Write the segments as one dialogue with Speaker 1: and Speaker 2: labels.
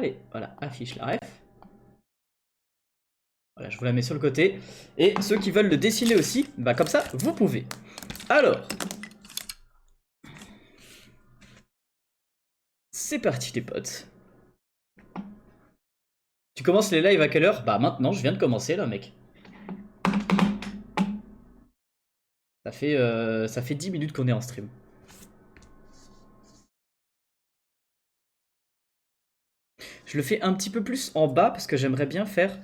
Speaker 1: Allez, voilà, affiche la ref. Voilà, je vous la mets sur le côté. Et ceux qui veulent le dessiner aussi, bah comme ça, vous pouvez. Alors, c'est parti les potes. Tu commences les lives à quelle heure? Bah maintenant, je viens de commencer là, mec. Ça fait 10 minutes qu'on est en stream. Je le fais un petit peu plus en bas parce que j'aimerais bien faire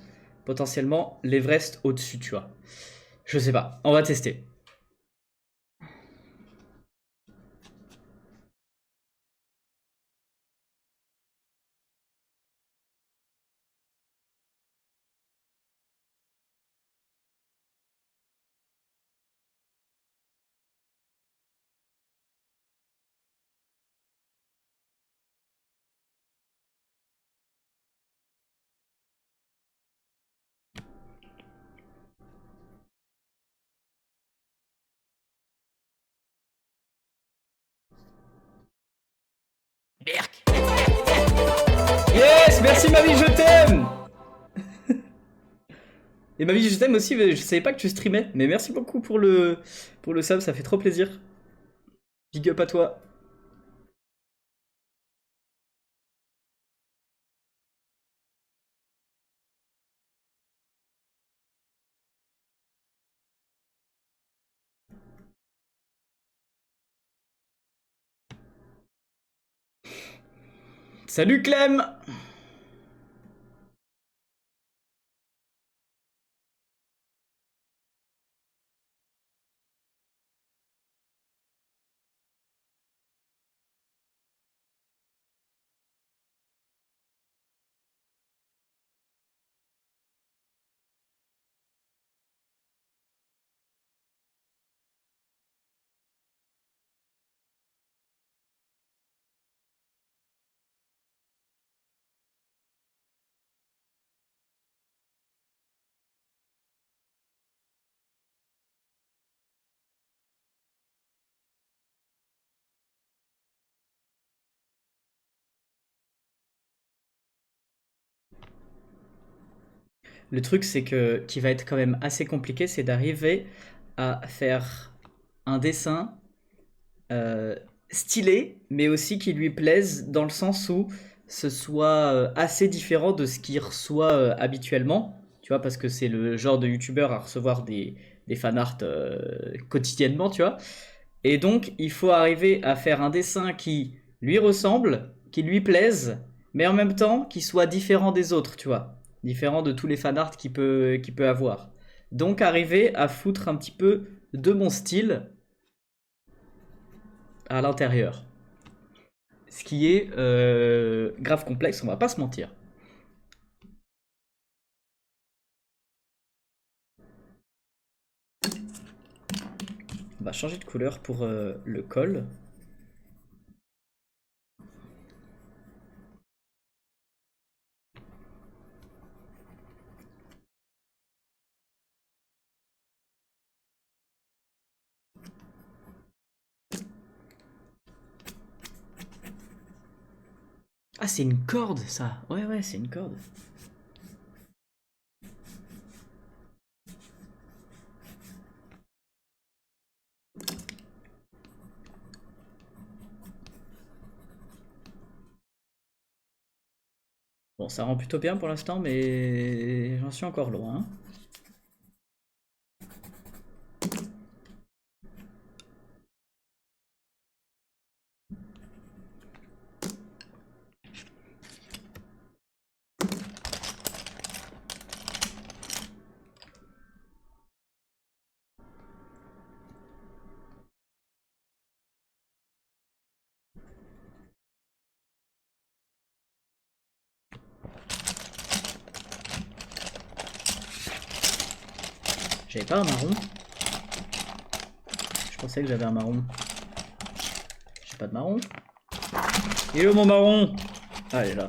Speaker 1: potentiellement l'Everest au-dessus, tu vois. Je sais pas, on va tester. Yes, merci ma vie, je t'aime. Et ma vie, je t'aime aussi, mais je savais pas que tu streamais. Mais merci beaucoup pour le sub, ça fait trop plaisir. Big up à toi. Salut Clem. Le truc, c'est que qui va être quand même assez compliqué, c'est d'arriver à faire un dessin euh, stylé, mais aussi qui lui plaise dans le sens où ce soit assez différent de ce qu'il reçoit habituellement. Tu vois, parce que c'est le genre de youtubeur à recevoir des fanarts quotidiennement, tu vois. Et donc, il faut arriver à faire un dessin qui lui ressemble, qui lui plaise, mais en même temps qui soit différent des autres, tu vois. Différent de tous les fanarts qu'il peut avoir. Donc, arriver à foutre un petit peu de mon style à l'intérieur. Ce qui est grave complexe, on va pas se mentir. On va changer de couleur pour le col. Ah, c'est une corde ça. Ouais, ouais, c'est une corde. Bon, ça rend plutôt bien pour l'instant, mais j'en suis encore loin. J'avais pas un marron. Je pensais que j'avais un marron. J'ai pas de marron. Il est où mon marron? Ah, il est là.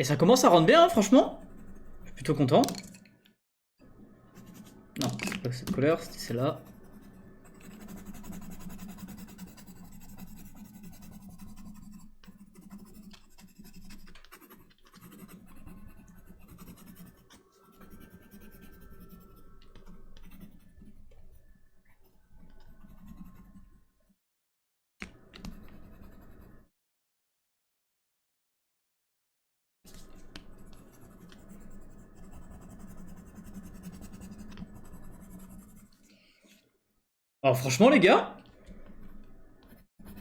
Speaker 1: Et ça commence à rendre bien, hein, franchement. Je suis plutôt content. Non, c'est pas cette couleur, c'était celle-là. Alors franchement les gars,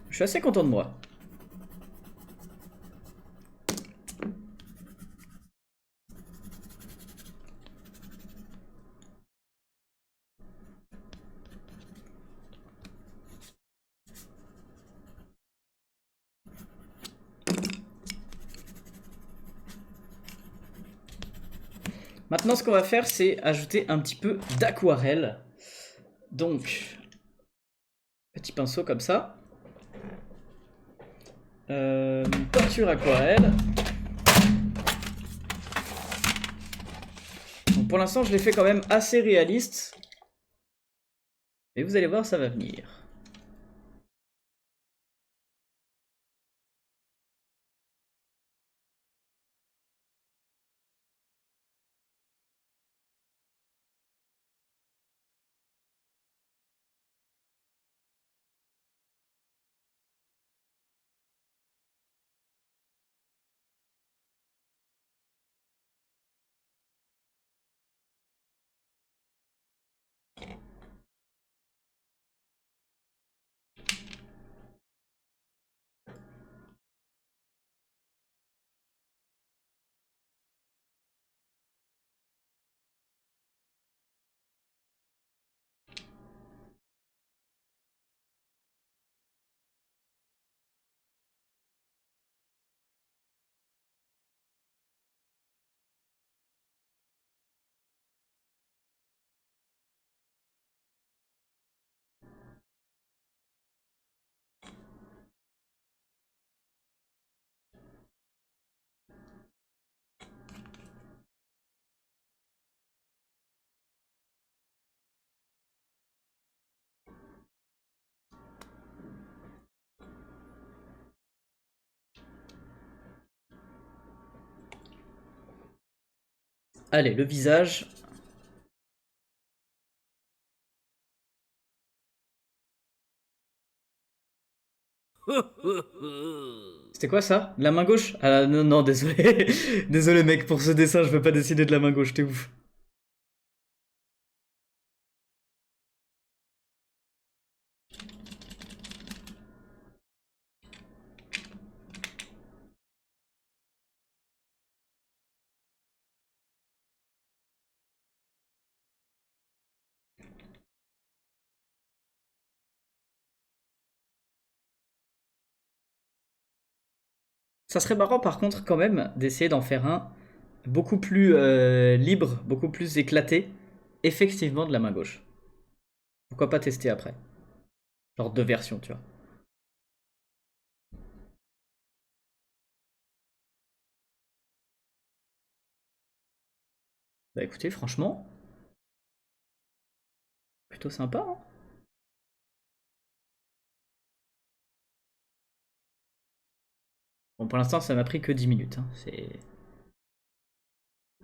Speaker 1: je suis assez content de moi. Maintenant ce qu'on va faire c'est ajouter un petit peu d'aquarelle. Donc, petit pinceau comme ça. Peinture aquarelle. Donc pour l'instant, je l'ai fait quand même assez réaliste. Et vous allez voir, ça va venir. Allez, le visage. C'était quoi ça? La main gauche? Ah non, non, désolé. Désolé mec, pour ce dessin, je peux pas dessiner de la main gauche, t'es ouf. Ça serait marrant par contre quand même d'essayer d'en faire un beaucoup plus libre, beaucoup plus éclaté, effectivement de la main gauche. Pourquoi pas tester après? Genre deux versions, tu vois. Bah écoutez, franchement, plutôt sympa, hein. Bon, pour l'instant, ça m'a pris que 10 minutes, hein. C'est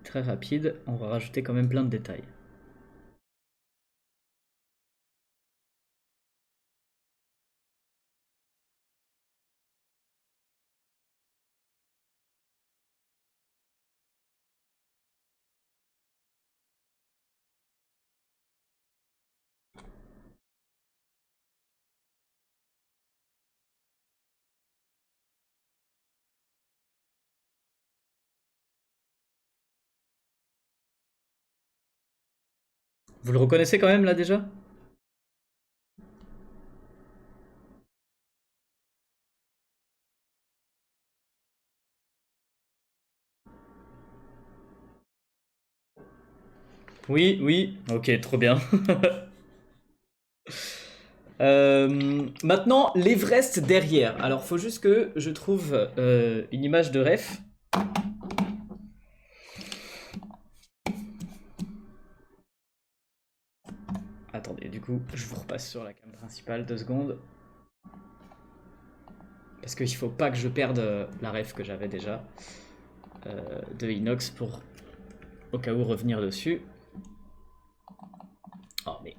Speaker 1: très rapide. On va rajouter quand même plein de détails. Vous le reconnaissez quand même là déjà? Oui, oui. Ok, trop bien. Maintenant, l'Everest derrière. Alors, faut juste que je trouve une image de ref. Attendez, du coup, je vous repasse sur la cam principale, 2 secondes. Parce qu'il faut pas que je perde la ref que j'avais déjà de Inox pour au cas où revenir dessus. Oh mais...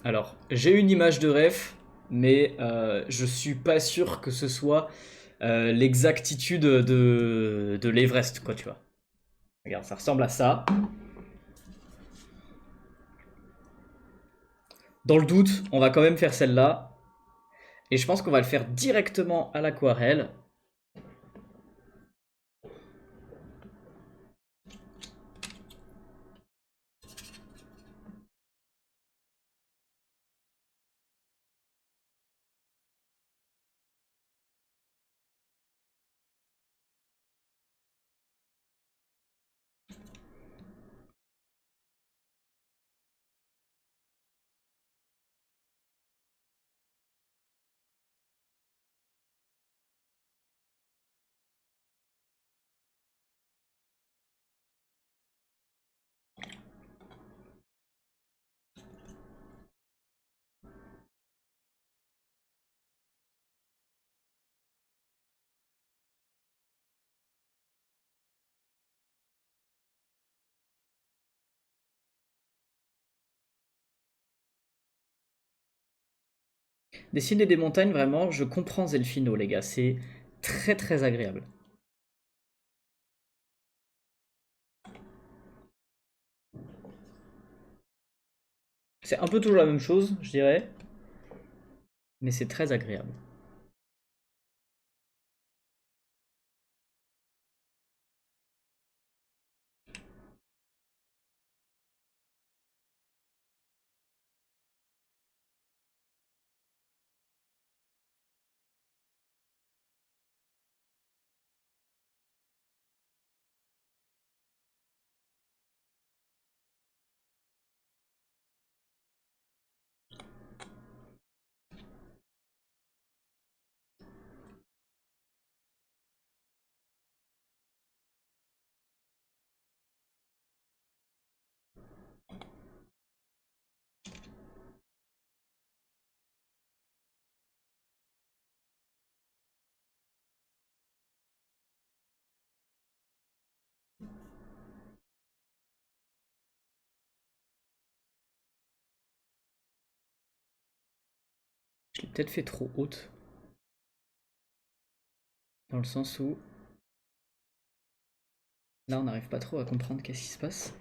Speaker 1: Alors, j'ai une image de ref, mais je suis pas sûr que ce soit l'exactitude de l'Everest, quoi, tu vois. Regarde, ça ressemble à ça. Dans le doute, on va quand même faire celle-là. Et je pense qu'on va le faire directement à l'aquarelle. Dessiner des montagnes, vraiment, je comprends Zelfino, les gars. C'est très très agréable. C'est un peu toujours la même chose, je dirais. Mais c'est très agréable. Je l'ai peut-être fait trop haute. Dans le sens où... Là, on n'arrive pas trop à comprendre qu'est-ce qui se passe.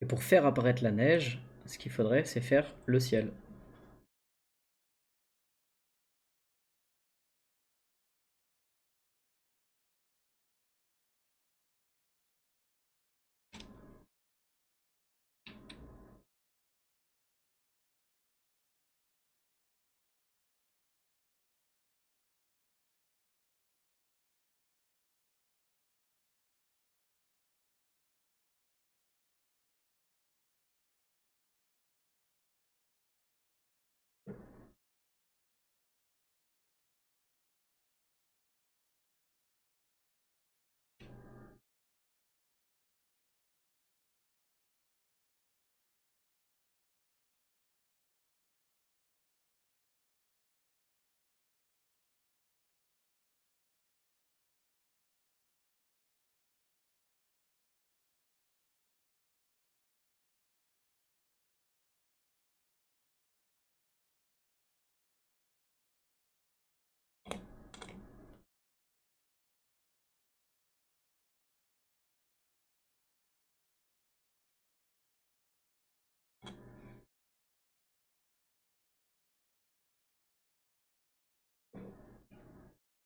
Speaker 1: Et pour faire apparaître la neige, ce qu'il faudrait, c'est faire le ciel.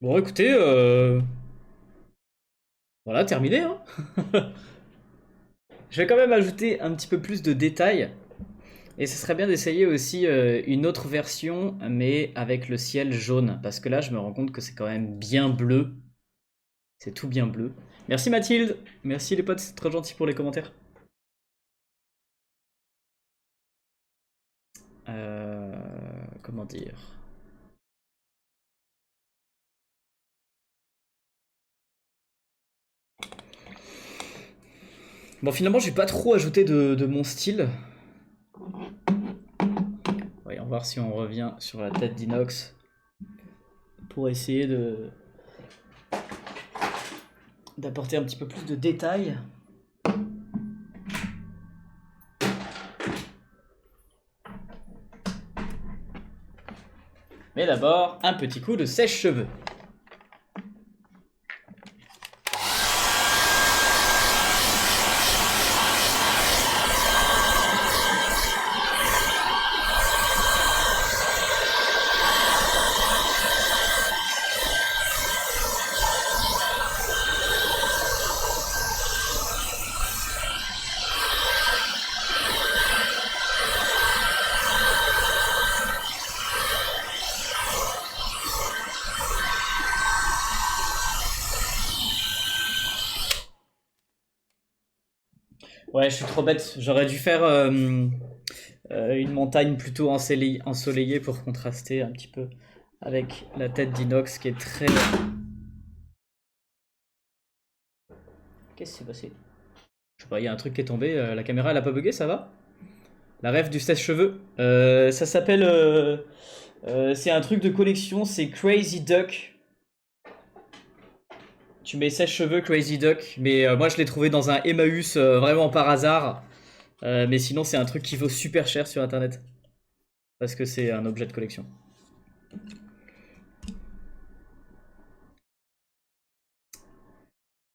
Speaker 1: Bon, écoutez, voilà, terminé, hein. Je vais quand même ajouter un petit peu plus de détails. Et ce serait bien d'essayer aussi une autre version, mais avec le ciel jaune. Parce que là, je me rends compte que c'est quand même bien bleu. C'est tout bien bleu. Merci Mathilde. Merci les potes, c'est très gentil pour les commentaires. Comment dire? Bon, finalement, j'ai pas trop ajouté de mon style. Voyons voir si on revient sur la tête d'inox pour essayer de d'apporter un petit peu plus de détails. Mais d'abord, un petit coup de sèche-cheveux. Ouais, je suis trop bête. J'aurais dû faire une montagne plutôt ensoleillée pour contraster un petit peu avec la tête d'inox qui est très... Qu'est-ce qui s'est passé? Je sais pas, il y a un truc qui est tombé. La caméra, elle a pas bugué, ça va? La rêve du sèche-cheveux. Ça s'appelle... c'est un truc de collection, c'est Crazy Duck. Tu mets sèche-cheveux Crazy Duck, mais moi je l'ai trouvé dans un Emmaüs vraiment par hasard. Mais sinon, c'est un truc qui vaut super cher sur internet. Parce que c'est un objet de collection.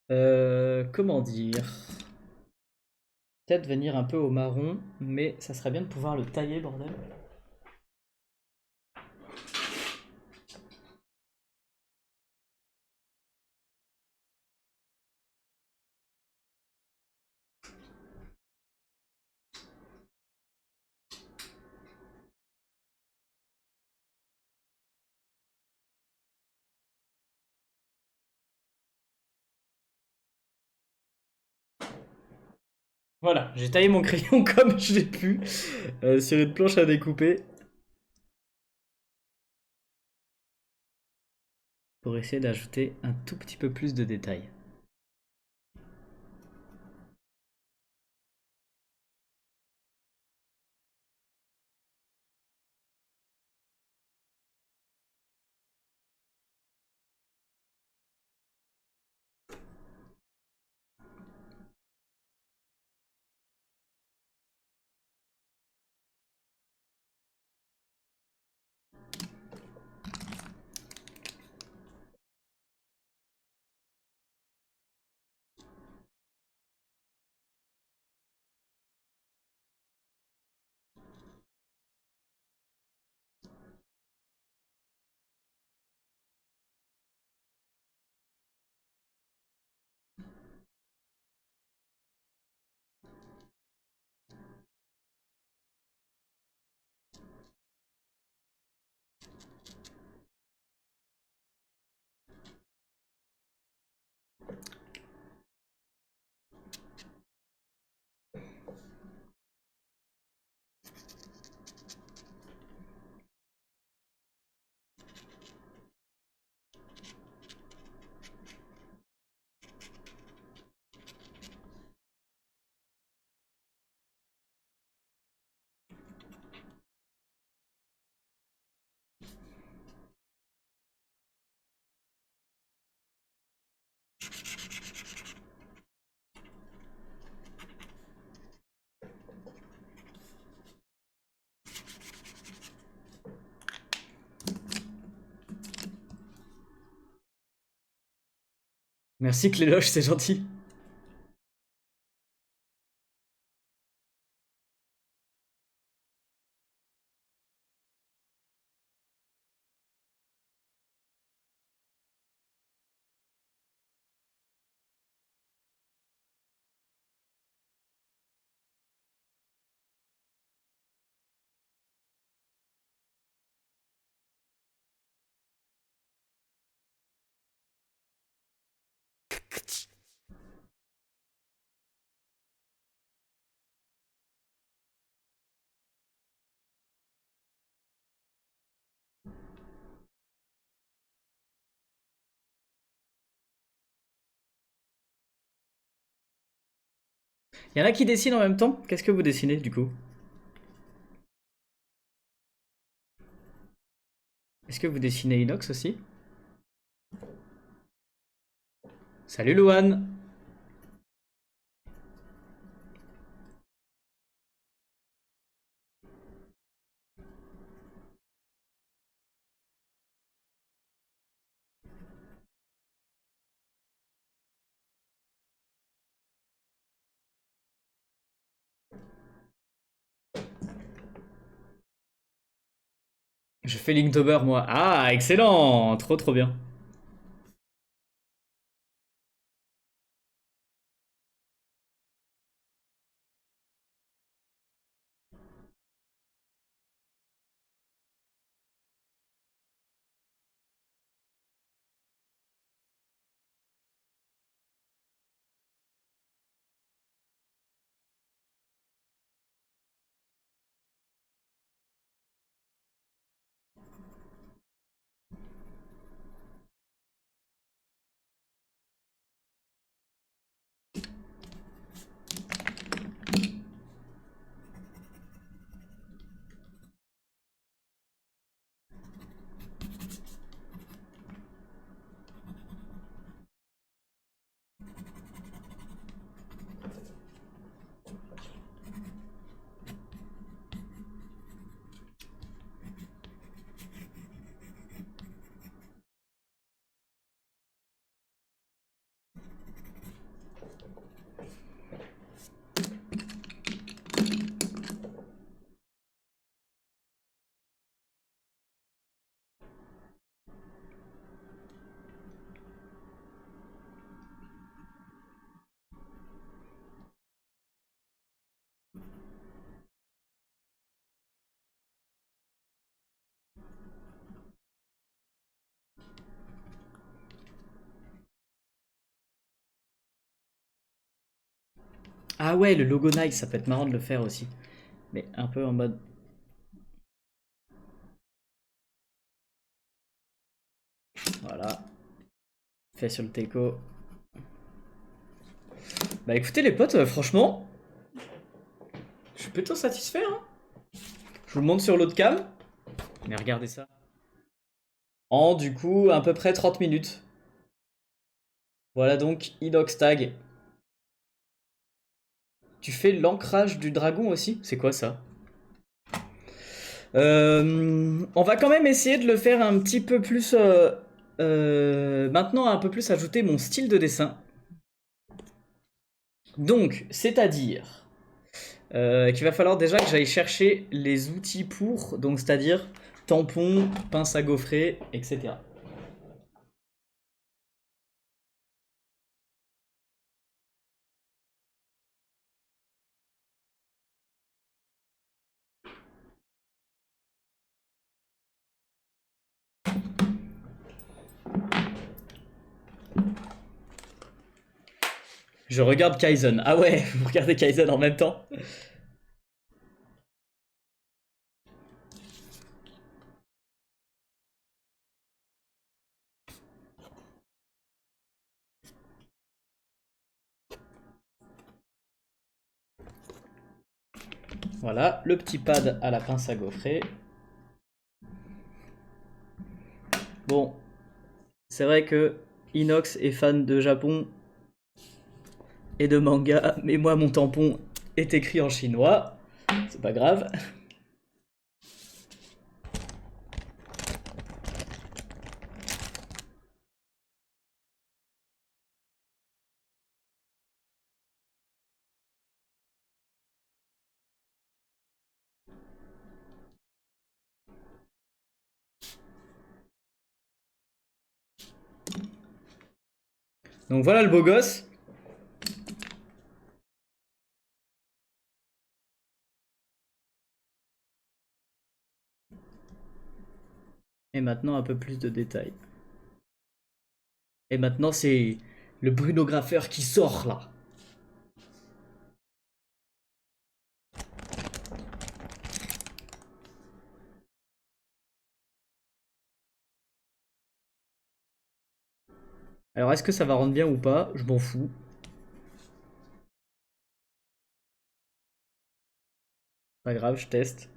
Speaker 1: Comment dire? Peut-être venir un peu au marron, mais ça serait bien de pouvoir le tailler, bordel. Voilà, j'ai taillé mon crayon comme je l'ai pu sur une planche à découper pour essayer d'ajouter un tout petit peu plus de détails. Merci Cléloche, c'est gentil. Il y en a qui dessinent en même temps? Qu'est-ce que vous dessinez du coup? Est-ce que vous dessinez Inox aussi? Salut Louane! Je fais Linktober moi. Ah, excellent! Trop trop bien. Ah ouais, le logo Nike, ça peut être marrant de le faire aussi. Mais un peu en mode. Voilà. Fait sur le teco. Bah écoutez les potes, franchement, je suis plutôt satisfait, hein. Je vous le montre sur l'autre cam. Mais regardez ça. En du coup, à peu près 30 minutes. Voilà donc Inox Tag. Tu fais l'ancrage du dragon aussi? C'est quoi ça? On va quand même essayer de le faire un petit peu plus. Maintenant, un peu plus ajouter mon style de dessin. Donc, c'est-à-dire qu'il va falloir déjà que j'aille chercher les outils pour, donc c'est-à-dire tampon, pince à gaufrer, etc. Je regarde Kaizen. Ah ouais, vous regardez Kaizen en même temps? Voilà, le petit pad à la pince à gaufrer. Bon, c'est vrai que Inox est fan de Japon et de manga, mais moi mon tampon est écrit en chinois. C'est pas grave. Donc voilà le beau gosse. Et maintenant un peu plus de détails. Et maintenant c'est Le brunographeur qui sort là. Alors est-ce que ça va rendre bien ou pas? Je m'en fous. Pas grave, je teste.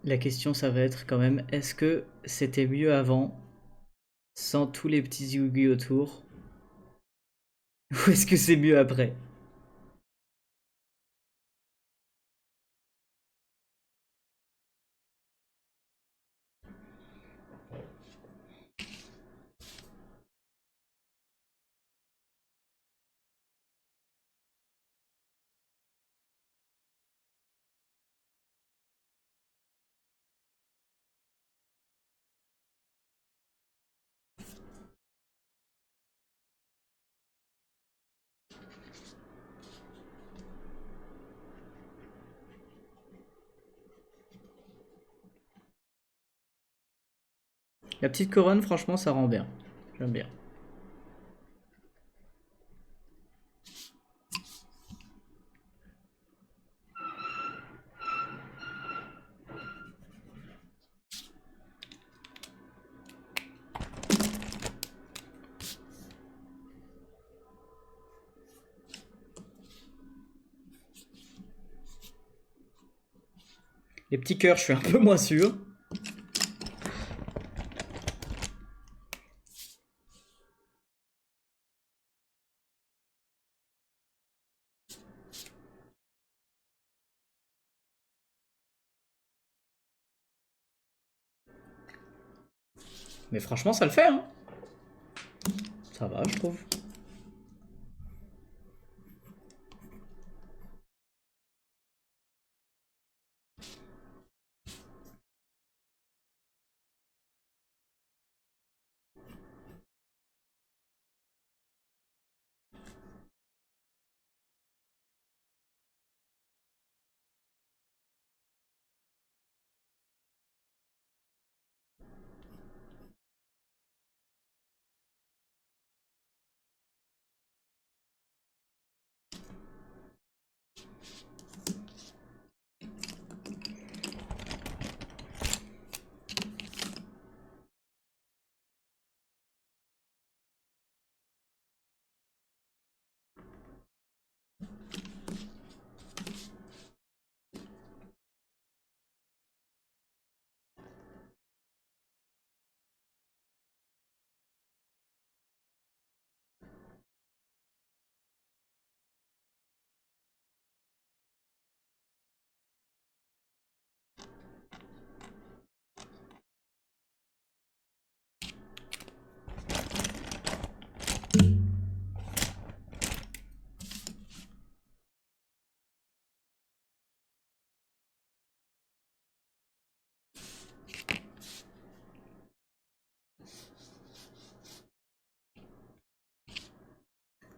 Speaker 1: La question ça va être quand même, est-ce que c'était mieux avant, sans tous les petits Yugi autour, ou est-ce que c'est mieux après? La petite couronne, franchement, ça rend bien. J'aime bien. Les petits cœurs, je suis un peu moins sûr. Mais franchement, ça le fait, hein. Ça va, je trouve.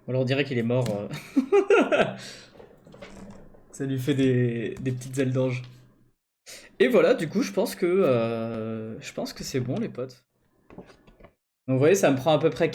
Speaker 1: Alors on dirait qu'il est mort. Ça lui fait des petites ailes d'ange. Et voilà, du coup, je pense que c'est bon, les potes. Donc vous voyez, ça me prend à peu près